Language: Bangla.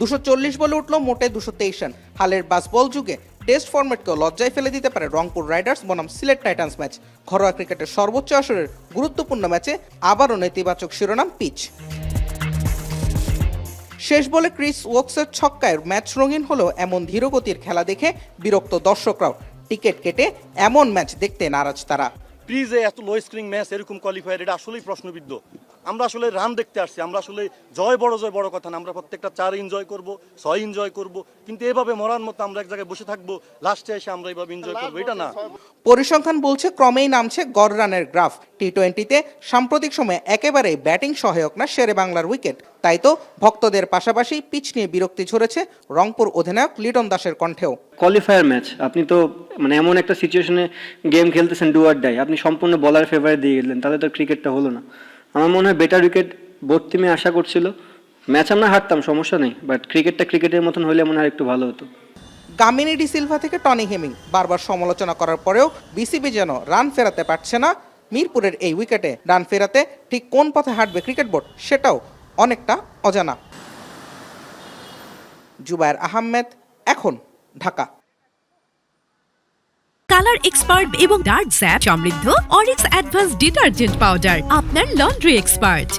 240 বলে উঠল মোটে 223 রান। হালের বাসবল যুগে টেস্ট ফরম্যাটকেও লজ্জায় ফেলে দিতে পারে রংপুর রাইডার্স বনাম সিলেট টাইটান্স ম্যাচ। ঘরোয়া ক্রিকেটের সর্বোচ্চ আসরের গুরুত্বপূর্ণ ম্যাচে আবারও নেতিবাচক শিরোনাম পিচ। শেষ বলে ক্রিস ওকসের ছক্কায় ম্যাচ রঙিন হলেও এমন ধীরগতির খেলা দেখে বিরক্ত দর্শকরাও। টিকিট কেটে এমন ম্যাচ দেখতে নারাজ তারা। প্লিজে এত লো স্কোরিং ম্যাচ এরকম কোয়ালিফায়ার এটা আসলেই প্রশ্নবিদ্ধ। আমরা আসলে রান দেখতে আসছি, আমরা আসলে জয় বড় কথা না, আমরা প্রত্যেকটা 4 এনজয় করব, 6 এনজয় করব, কিন্তু এভাবে মরার মতো আমরা এক জায়গায় বসে থাকবো, লাস্টে এসে আমরা এইভাবে এনজয় করবো, এটা না। পরিসংখ্যান বলছে ক্রমেই নামছে গড় রানের গ্রাফ। টি-20তে সাম্প্রতিক সময়ে একেবারেই ব্যাটিং সহায়ক না শেরে বাংলার উইকেট। তাই তো ভক্তদের পাশাপাশি পিচ নিয়ে বিরক্তি ঝরেছে রংপুর অধিনায়ক লিটন দাসের কণ্ঠেও। কোয়ালিফায়ার ম্যাচ, আপনি তো এমন একটা সিচুয়েশনে গেম খেলতেছেন, ডু অর ডাই, আপনি সম্পূর্ণ বলার ফেভারে দিয়ে গেলেন, তাহলে তো ক্রিকেটটা হলো না। আমার মনে হয় বেটার উইকেট বোর্ড টিমে আশা করছিল। ম্যাচ আমরা হারতাম, সমস্যা নেই, বাট ক্রিকেটটা ক্রিকেটের মতন হলে মনে হয় একটু ভালো হতো। গামিনী ডি সিলভা থেকে টনি হেমিং বারবার সমালোচনা করার পরেও বিসিবি যেন রান ফেরাতে পারছে না। মিরপুরের এই উইকেটে রান ফেরাতে ঠিক কোন পথে হাঁটবে ক্রিকেট বোর্ড, সেটাও অনেকটা অজানা। জুবায়ের আহমেদ, এখন, ঢাকা। কালার এক্সপার্ট এবং ডার্ক জ্যাপ সমৃদ্ধ অরিক্স অ্যাডভান্স ডিটারজেন্ট পাউডার আপনার লন্ড্রি এক্সপার্ট।